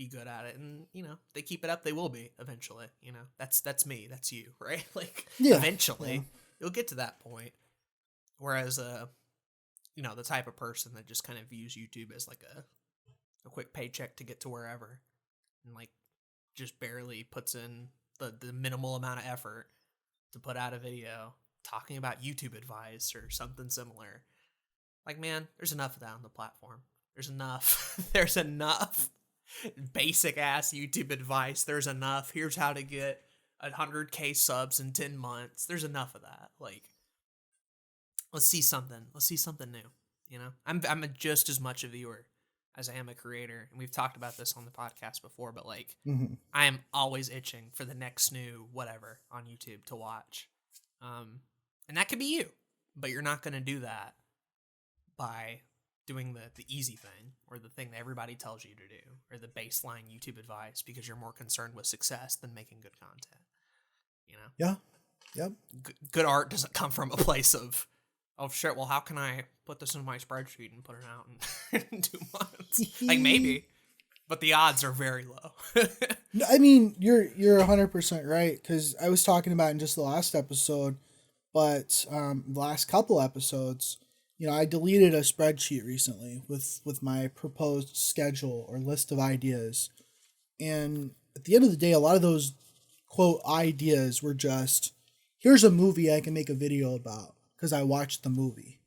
good at it, and they keep it up, they will be eventually. That's me, that's you, right? Like eventually you'll get to that point. Whereas the type of person that just kind of views YouTube as like a quick paycheck to get to wherever, and like just barely puts in the minimal amount of effort to put out a video talking about YouTube advice or something similar. Like, man, there's enough of that on the platform. There's enough basic ass YouTube advice. There's enough. Here's how to get 100K subs in 10 months. There's enough of that. Like, let's see something new. I'm just as much a viewer as I am a creator, and we've talked about this on the podcast before. But like, I am always itching for the next new whatever on YouTube to watch, and that could be you. But you're not gonna do that by doing the easy thing or the thing that everybody tells you to do or the baseline YouTube advice because you're more concerned with success than making good content. Yeah. Yep. Good art doesn't come from a place of, oh shit, well, how can I put this in my spreadsheet and put it out in 2 months? Like maybe, but the odds are very low. I mean, you're 100% right. Cause I was talking about in just the last episode, but the last couple episodes, I deleted a spreadsheet recently with my proposed schedule or list of ideas. And at the end of the day, a lot of those, quote, ideas were just, here's a movie I can make a video about because I watched the movie.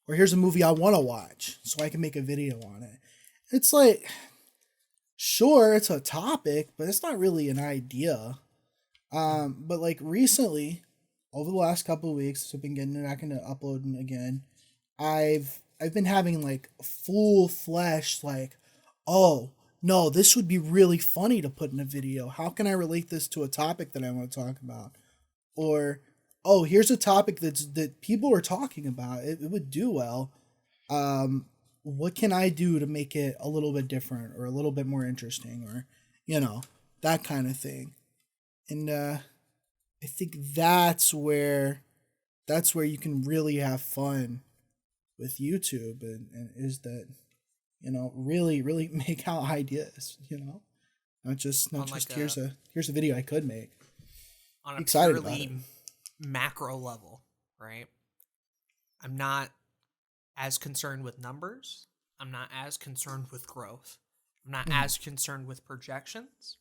Or here's a movie I want to watch so I can make a video on it. It's like, sure, it's a topic, but it's not really an idea. But like recently, over the last couple of weeks, I've been getting back into uploading again. I've been having like full flesh like, oh no, this would be really funny to put in a video. How can I relate this to a topic that I want to talk about? Or, oh, here's a topic that people are talking about. It would do well. What can I do to make it a little bit different or a little bit more interesting or, that kind of thing. And I think that's where you can really have fun with YouTube and is that, really make out ideas, not just here's a video I could make. On a excited purely macro level, right? I'm not as concerned with numbers. I'm not as concerned with growth. I'm not as concerned with projections.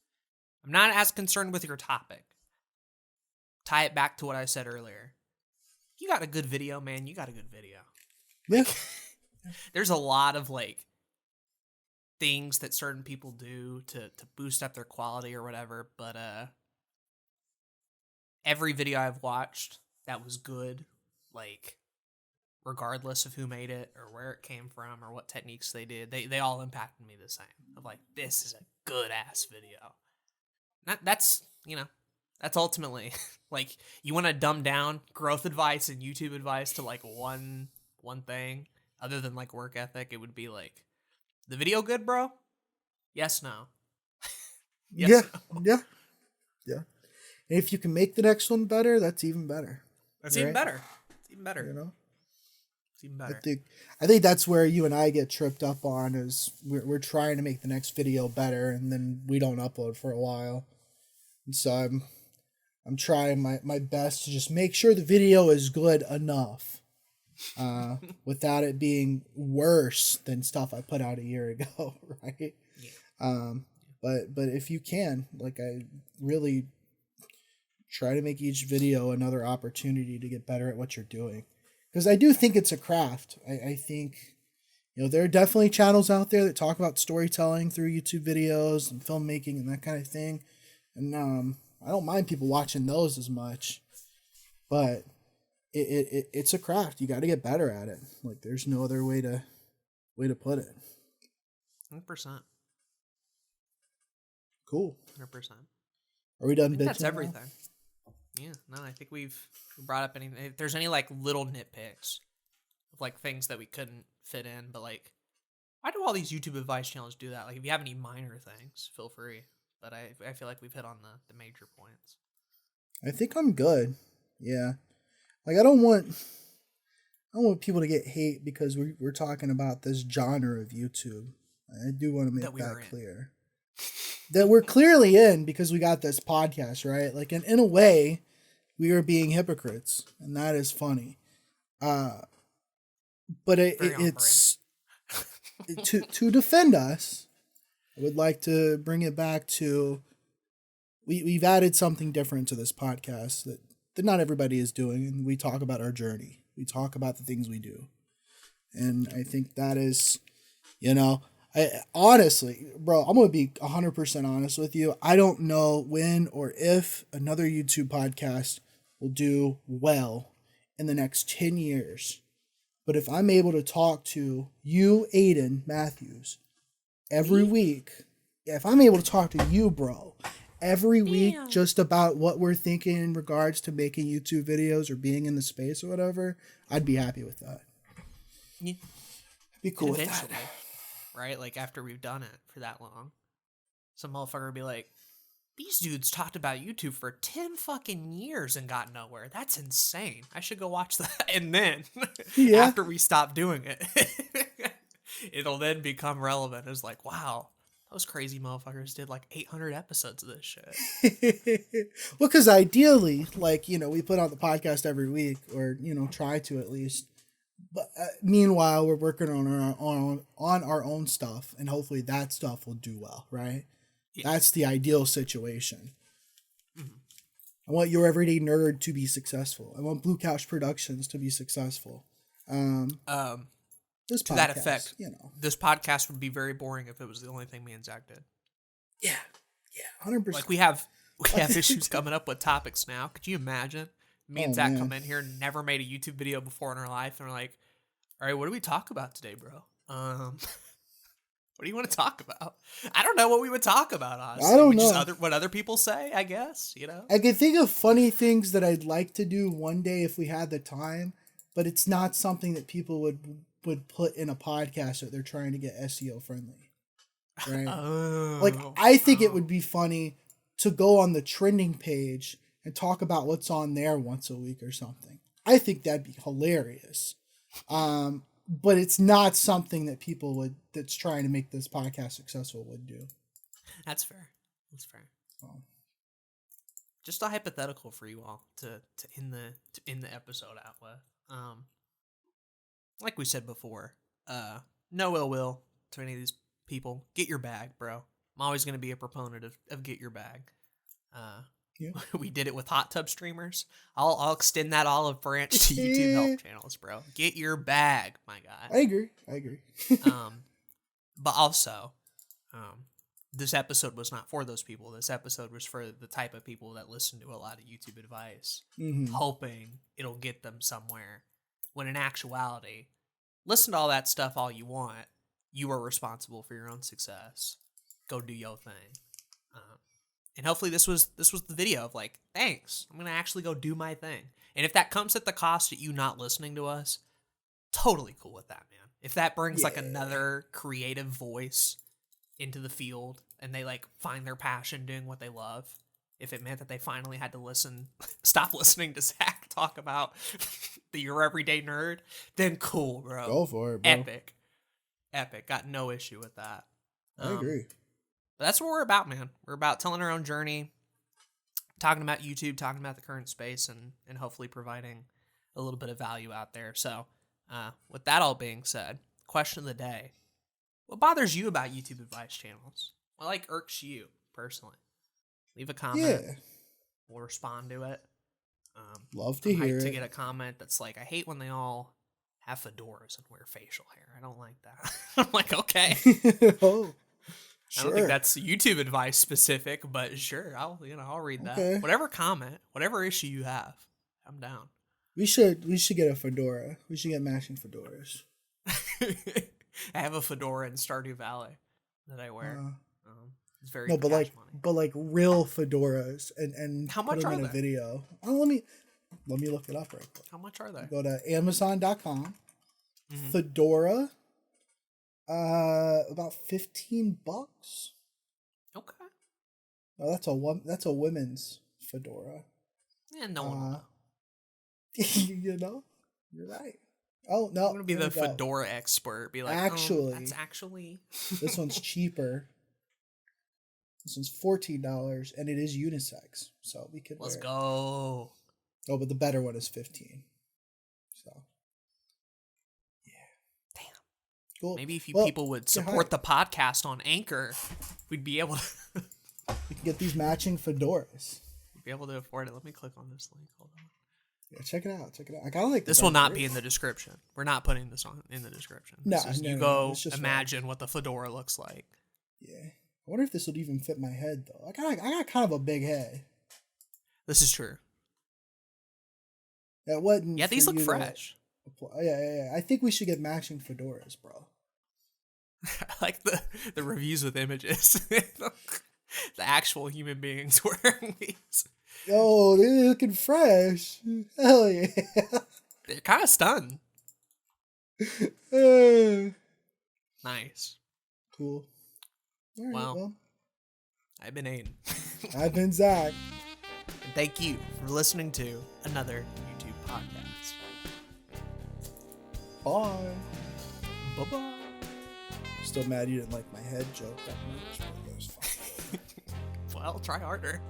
I'm not as concerned with your topic. Tie it back to what I said earlier. You got a good video, man. You got a good video. Yeah. There's a lot of like things that certain people do to boost up their quality or whatever, but every video I've watched that was good, like regardless of who made it or where it came from or what techniques they did, they all impacted me the same. Of like, this is a good ass video. That's that's ultimately like, you want to dumb down growth advice and YouTube advice to like one thing other than like work ethic, it would be like, the video good, bro? Yes, no. Yes, yeah. And if you can make the next one better, that's even better. That's right? Even better. It's even better. You know? It's even better. I think that's where you and I get tripped up on, is we're trying to make the next video better, and then we don't upload for a while. And so I'm trying my best to just make sure the video is good enough, without it being worse than stuff I put out a year ago, right? Yeah. But if you can, like, I really try to make each video another opportunity to get better at what you're doing, because I do think it's a craft. I think, there are definitely channels out there that talk about storytelling through YouTube videos and filmmaking and that kind of thing, and I don't mind people watching those as much, but it's a craft. You got to get better at it. Like, there's no other way to put it. 100%. Cool. 100%. Are we done? That's everything. Yeah, no, I think we've brought up anything. If there's any like little nitpicks of like things that we couldn't fit in, but like, why do all these YouTube advice channels do that? Like, if you have any minor things, feel free. But I feel like we've hit on the major points. I think I'm good. Yeah. Like, I don't want people to get hate because we're talking about this genre of YouTube. I do want to make that clear. That we're clearly in, because we got this podcast, right? Like, in a way, we are being hypocrites, and that is funny. But it's to defend us. I would like to bring it back to, we've added something different to this podcast that not everybody is doing, and we talk about our journey. We talk about the things we do, and I think that is, I honestly, bro, I'm gonna be 100% honest with you. I don't know when or if another YouTube podcast will do well in the next 10 years, but if I'm able to talk to you, Aden Matthews, every week, if I'm able to talk to you, bro, every week, just about what we're thinking in regards to making YouTube videos or being in the space or whatever, I'd be happy with that. Yeah. Be cool with that. Right? Like, after we've done it for that long, some motherfucker would be like, these dudes talked about YouTube for 10 fucking years and got nowhere. That's insane. I should go watch that. And then, after we stop doing it, it'll then become relevant. It's like, wow, those crazy motherfuckers did like 800 episodes of this shit. Well, because ideally, like, we put out the podcast every week, or, try to at least. But meanwhile, we're working on our own stuff, and hopefully that stuff will do well, right? Yeah. That's the ideal situation. Mm-hmm. I want Your Everyday Nerd to be successful. I want Blue Couch Productions to be successful. This to podcast, that effect, this podcast would be very boring if it was the only thing me and Zach did. Yeah, 100%. Like, we have issues coming up with topics now. Could you imagine? Me and Zach come in here, never made a YouTube video before in our life, and we're like, all right, what do we talk about today, bro? What do you want to talk about? I don't know what we would talk about, honestly. I don't know. Just what other people say, I guess, I can think of funny things that I'd like to do one day if we had the time, but it's not something that people would put in a podcast that they're trying to get SEO friendly, right? I think it would be funny to go on the trending page and talk about what's on there once a week or something. I think that'd be hilarious. But it's not something that that's trying to make this podcast successful would do. That's fair. just a hypothetical for you all to end the episode out with. Like we said before, no ill will to any of these people. Get your bag, bro. I'm always going to be a proponent of get your bag. Yeah. We did it with hot tub streamers. I'll extend that olive branch to YouTube help channels, bro. Get your bag, my guy. I agree. But also, this episode was not for those people. This episode was for the type of people that listen to a lot of YouTube advice, hoping it'll get them somewhere. When in actuality, listen to all that stuff all you want. You are responsible for your own success. Go do your thing. And hopefully this was the video of like, thanks. I'm going to actually go do my thing. And if that comes at the cost of you not listening to us, totally cool with that, man. If that brings like another creative voice into the field and they like find their passion doing what they love, if it meant that they finally had to stop listening to Zach talk about your everyday nerd, then cool, bro. Go for it, bro. Epic. Got no issue with that. I agree. But that's what we're about, man. We're about telling our own journey, talking about YouTube, talking about the current space, and hopefully providing a little bit of value out there. So, with that all being said, question of the day. What bothers you about YouTube advice channels? What like irks you personally? Leave a comment. Yeah. We'll respond to it. Love to hear it. To get a comment that's like, I hate when they all have fedoras and wear facial hair. I don't like that. I'm like, okay. Oh, sure. I don't think that's YouTube advice specific, but sure, I'll read that. Okay. Whatever comment, whatever issue you have, I'm down. We should get a fedora. We should get matching fedoras. I have a fedora in Stardew Valley that I wear. It's very but like real fedoras and how much put them are in they? A video. Oh, let me look it up right quick. How much are they? Go to Amazon.com. Fedora, about $15. Okay. Oh, that's a women's fedora. Yeah, no one will know. You know, you're right. Oh no, I'm gonna be the fedora expert. Be like, that's actually this one's cheaper. This one's $14, and it is unisex, so we could. Let's go. Oh, but the better one is $15. So, yeah. Damn. Cool. Maybe if people would support the podcast on Anchor, we'd be able to. We can get these matching fedoras. We'd be able to afford it. Let me click on this link. Hold on. Yeah, check it out. I kind of like this. Will not be in the description. We're not putting this in the description. No, you go imagine what the fedora looks like. Yeah. I wonder if this would even fit my head though. I got kind of a big head. This is true. That wasn't. Yeah, these look fresh. Yeah. I think we should get matching fedoras, bro. I like the reviews with images. The actual human beings wearing these. Yo, they're looking fresh. Hell yeah. They're kind of stunned. Nice. Cool. All right, well, I've been Aden. I've been Zach. And thank you for listening to another YouTube podcast. Bye. Bye-bye. Still mad you didn't like my head joke that much, but it was fine. Well, try harder.